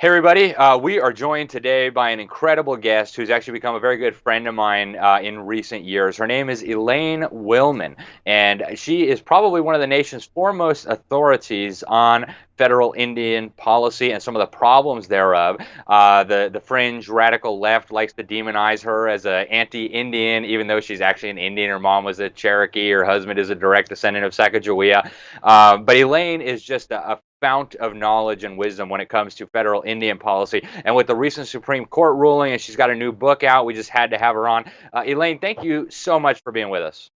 Hey everybody, we are joined today by an incredible guest who's actually become a very good friend of mine in recent years. Her name is Elaine Willman, and she is probably one of the nation's foremost authorities on federal Indian policy and some of the problems thereof. The fringe radical left likes to demonize her as an anti-Indian, even though she's actually an Indian. Her mom was a Cherokee. Her husband is a direct descendant of Sacagawea. But Elaine is just a fount of knowledge and wisdom when it comes to federal Indian policy. And with the recent Supreme Court ruling, and she's got a new book out, we just had to have her on. Elaine, thank you so much for being with us.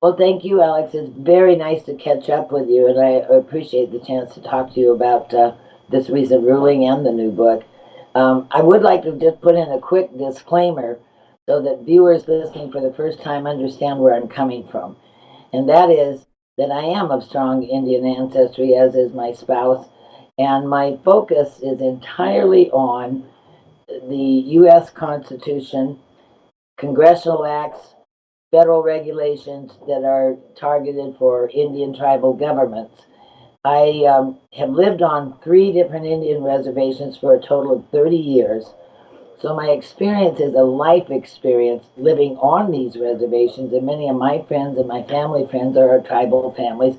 Well, thank you, Alex. It's very nice to catch up with you, and I appreciate the chance to talk to you about this recent ruling and the new book. I would like to just put in a quick disclaimer so that viewers listening for the first time understand where I'm coming from. And that is that I am of strong Indian ancestry, as is my spouse, and my focus is entirely on the U.S. Constitution, congressional acts, federal regulations that are targeted for Indian tribal governments. I have lived on 3 different Indian reservations for a total of 30 years. So my experience is a life experience living on these reservations, and many of my friends and my family friends are tribal families.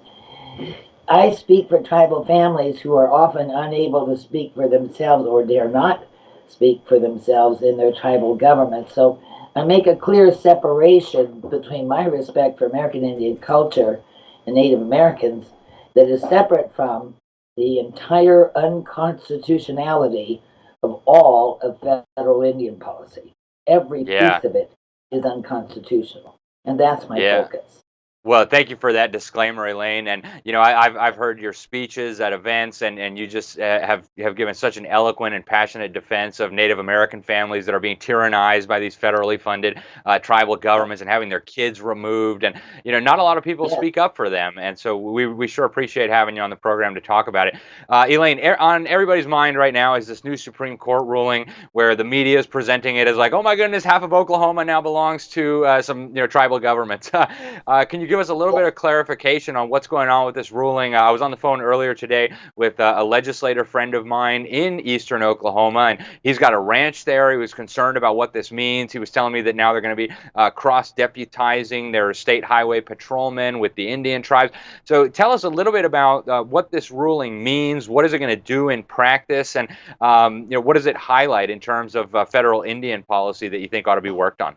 I speak for tribal families who are often unable to speak for themselves or dare not speak for themselves in their tribal government. So I make a clear separation between my respect for American Indian culture and Native Americans that is separate from the entire unconstitutionality of all of federal Indian policy. Every Yeah, piece of it is unconstitutional. And that's my yeah. focus. Well, thank you for that disclaimer, Elaine. And I've heard your speeches at events, and you just have given such an eloquent and passionate defense of Native American families that are being tyrannized by these federally funded tribal governments and having their kids removed. And not a lot of people Yes. speak up for them. And so we sure appreciate having you on the program to talk about it. Elaine, on everybody's mind right now is this new Supreme Court ruling where the media is presenting it as like, oh my goodness, half of Oklahoma now belongs to some tribal governments. Can you give us a little bit of clarification on what's going on with this ruling? I was on the phone earlier today with a legislator friend of mine in eastern Oklahoma, and he's got a ranch there. He was concerned about what this means. He was telling me that now they're going to be cross-deputizing their state highway patrolmen with the Indian tribes. So tell us a little bit about what this ruling means. What is it going to do in practice, and what does it highlight in terms of federal Indian policy that you think ought to be worked on?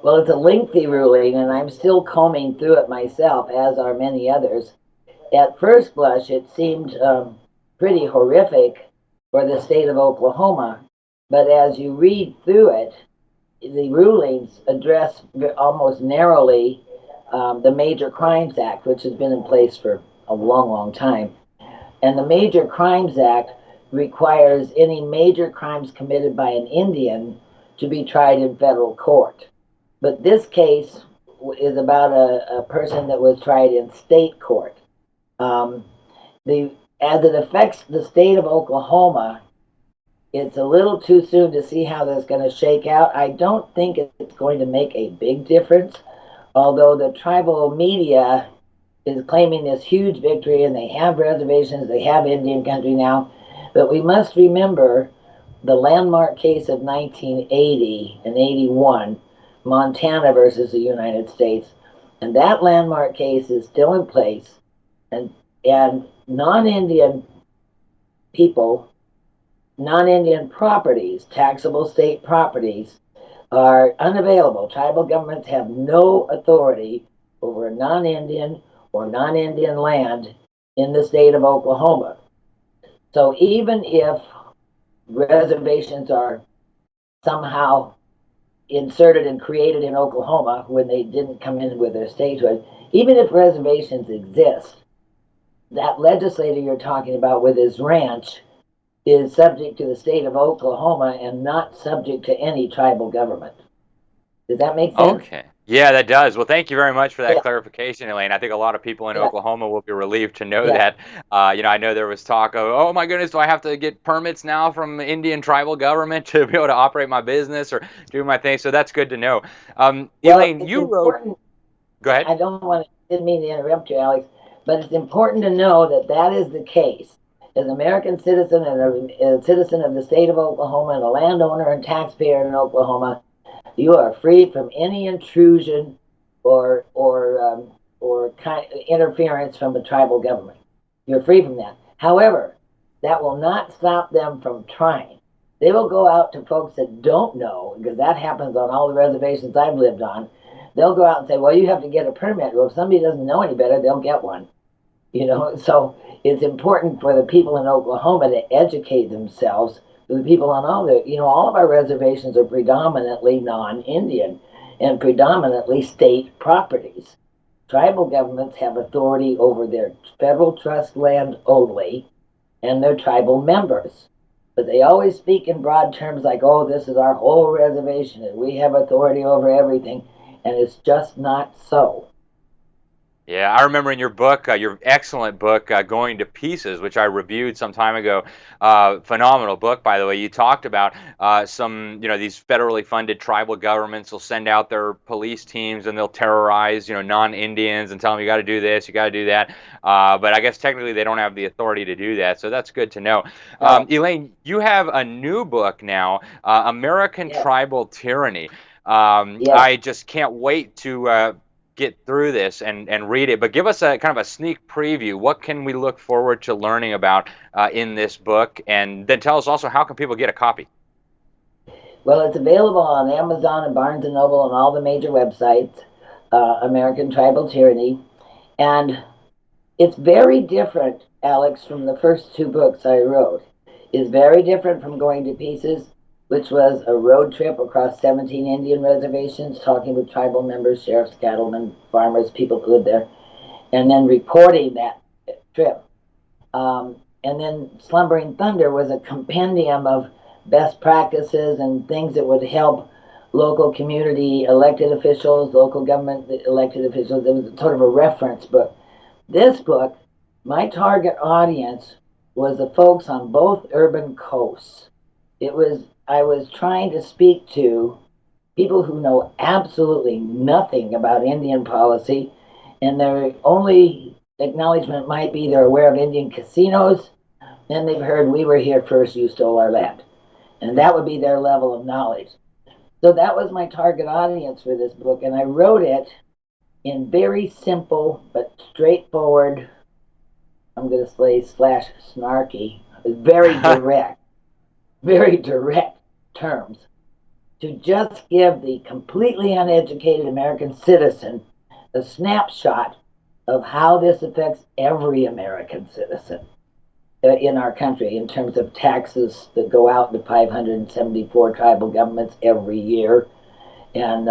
Well, it's a lengthy ruling, and I'm still combing through it myself, as are many others. At first blush, it seemed pretty horrific for the state of Oklahoma, but as you read through it, the rulings address almost narrowly the Major Crimes Act, which has been in place for a long, long time. And the Major Crimes Act requires any major crimes committed by an Indian to be tried in federal court. But this case is about a person that was tried in state court. Um, as it affects the state of Oklahoma, it's a little too soon to see how that's going to shake out. I don't think it's going to make a big difference, although the tribal media is claiming this huge victory and they have reservations, they have Indian country now. But we must remember the landmark case of 1980 and 81, Montana versus the United States. And that landmark case is still in place. And non Indian people, non Indian properties, taxable state properties, are unavailable. Tribal governments have no authority over non Indian or non Indian land in the state of Oklahoma. So even if reservations are somehow inserted and created in Oklahoma when they didn't come in with their statehood, even if reservations exist, that legislator you're talking about with his ranch is subject to the state of Oklahoma and not subject to any tribal government. Does that make sense? Okay. Yeah, that does. Well, thank you very much for that Yeah, clarification, Elaine. I think a lot of people in yeah, Oklahoma will be relieved to know yeah. that. I know there was talk of, oh my goodness, do I have to get permits now from the Indian tribal government to be able to operate my business or do my thing? So that's good to know. Well, Elaine, it's you wrote, important. go ahead. I don't want to, didn't mean to interrupt you, Alex, but it's important to know that that is the case. as an American citizen and a citizen of the state of Oklahoma and a landowner and taxpayer in Oklahoma, you are free from any intrusion or interference from the tribal government. You're free from that. However, that will not stop them from trying. They will go out to folks that don't know, because that happens on all the reservations I've lived on. They'll go out and say, well, you have to get a permit. Well, if somebody doesn't know any better, they'll get one. So it's important for the people in Oklahoma to educate themselves. The people on all of our reservations are predominantly non-Indian and predominantly state properties. Tribal governments have authority over their federal trust land only and their tribal members. But they always speak in broad terms like, oh, this is our whole reservation and we have authority over everything. And it's just not so. Yeah, I remember in your book, your excellent book, Going to Pieces, which I reviewed some time ago. Phenomenal book, by the way. You talked about these federally funded tribal governments will send out their police teams and they'll terrorize, non-Indians and tell them you got to do this, you got to do that. But I guess technically they don't have the authority to do that, so that's good to know. Elaine, you have a new book now, American Tribal Tyranny. I just can't wait to get through this and read it, but give us a kind of a sneak preview. What can we look forward to learning about in this book? And then tell us also, how can people get a copy? Well, it's available on Amazon and Barnes & Noble and all the major websites, American Tribal Tyranny. And it's very different, Alex, from the first two books I wrote. It's very different from Going to Pieces, which was a road trip across 17 Indian reservations, talking with tribal members, sheriffs, cattlemen, farmers, people who lived there, and then reporting that trip. And then Slumbering Thunder was a compendium of best practices and things that would help local community elected officials, local government elected officials. It was sort of a reference book. This book, my target audience was the folks on both urban coasts. I was trying to speak to people who know absolutely nothing about Indian policy, and their only acknowledgement might be they're aware of Indian casinos, and they've heard we were here first, you stole our land. And that would be their level of knowledge. So that was my target audience for this book, and I wrote it in very simple but straightforward, I'm going to say / snarky, very direct terms, to just give the completely uneducated American citizen a snapshot of how this affects every American citizen in our country in terms of taxes that go out to 574 tribal governments every year and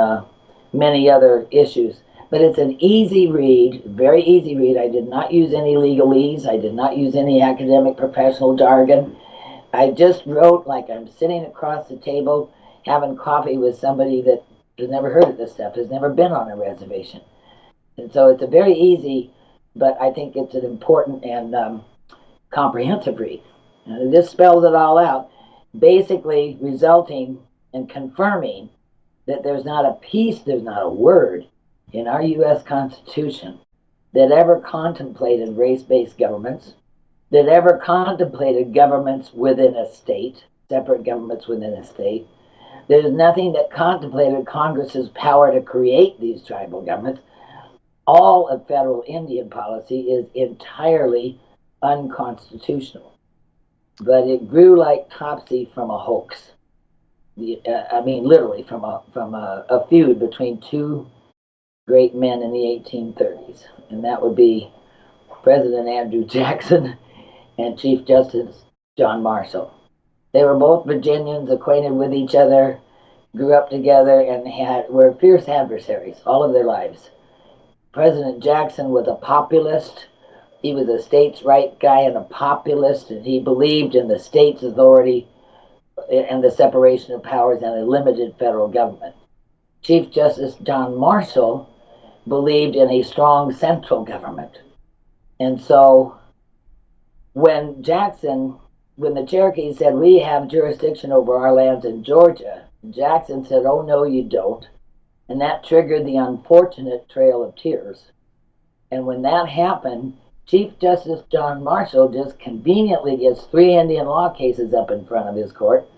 many other issues. But it's an easy read, very easy read. I did not use any legalese. I did not use any academic professional jargon. I just wrote like I'm sitting across the table having coffee with somebody that has never heard of this stuff, has never been on a reservation. And so it's a very easy, but I think it's an important and comprehensive read. And this spells it all out, basically resulting and confirming that there's not a piece, there's not a word in our U.S. Constitution that ever contemplated race-based governments, that ever contemplated governments within a state, separate governments within a state. There's nothing that contemplated Congress's power to create these tribal governments. All of federal Indian policy is entirely unconstitutional. But it grew like Topsy from a hoax. Literally from a feud between two great men in the 1830s, and that would be President Andrew Jackson and Chief Justice John Marshall. They were both Virginians, acquainted with each other, grew up together, and were fierce adversaries all of their lives. President Jackson was a populist. He was a states' right guy and a populist, and he believed in the state's authority and the separation of powers and a limited federal government. Chief Justice John Marshall believed in a strong central government. And so when the Cherokees said, we have jurisdiction over our lands in Georgia, Jackson said, oh, no, you don't. And that triggered the unfortunate Trail of Tears. And when that happened, Chief Justice John Marshall just conveniently gets 3 Indian law cases up in front of his court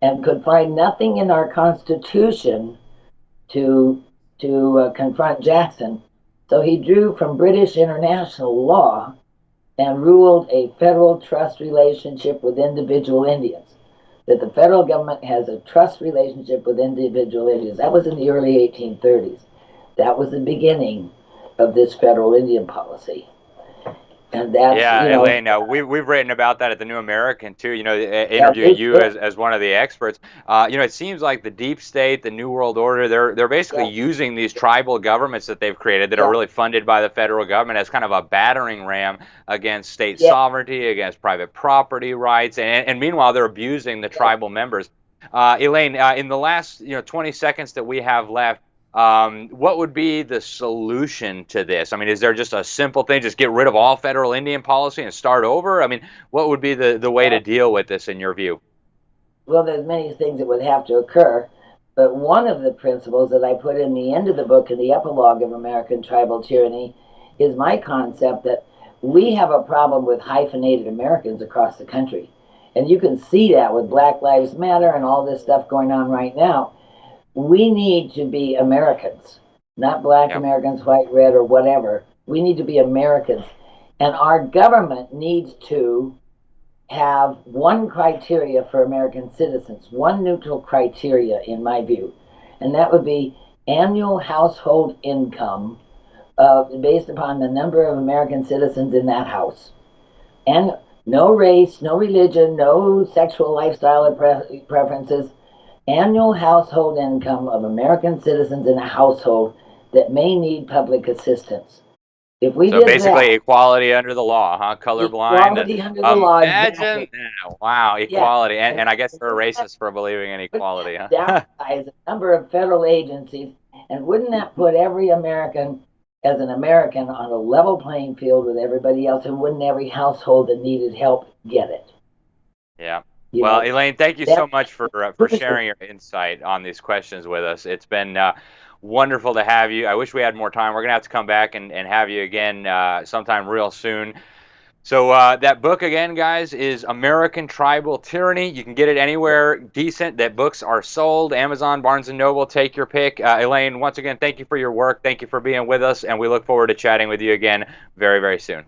and could find nothing in our Constitution to confront Jackson. So he drew from British international law and ruled a federal trust relationship with individual Indians. That the federal government has a trust relationship with individual Indians. That was in the early 1830s. That was the beginning of this federal Indian policy. And that's, Yeah, you know, Elaine, we've written about that at the New American too. You know, interviewing you as one of the experts. You know, it seems like the deep state, the New World Order, they're basically using these tribal governments that they've created that are really funded by the federal government as kind of a battering ram against state sovereignty, against private property rights, and meanwhile they're abusing the tribal members. Elaine, in the last 20 seconds that we have left. What would be the solution to this? I mean, is there just a simple thing, just get rid of all federal Indian policy and start over? I mean, what would be the way to deal with this in your view? Well, there's many things that would have to occur, but one of the principles that I put in the end of the book, in the epilogue of American Tribal Tyranny, is my concept that we have a problem with hyphenated Americans across the country. And you can see that with Black Lives Matter and all this stuff going on right now. We need to be Americans, not black Americans, white, red, or whatever. We need to be Americans. And our government needs to have one criteria for American citizens, one neutral criteria, in my view, and that would be annual household income based upon the number of American citizens in that house. And no race, no religion, no sexual lifestyle or preferences. Annual household income of American citizens in a household that may need public assistance. If we did basically that, equality under the law, huh? Colorblind. equality under the law. Imagine, Exactly. wow, equality, Yeah. And I guess you're a racist for believing in equality, huh? Downsize a number of federal agencies, and wouldn't that put every American as an American on a level playing field with everybody else, and wouldn't every household that needed help get it? Yeah. Well, Elaine, thank you so much for sharing your insight on these questions with us. It's been wonderful to have you. I wish we had more time. We're going to have to come back and have you again sometime real soon. So that book, again, guys, is American Tribal Tyranny. You can get it anywhere decent that books are sold. Amazon, Barnes & Noble, take your pick. Elaine, once again, thank you for your work. Thank you for being with us, and we look forward to chatting with you again very, very soon.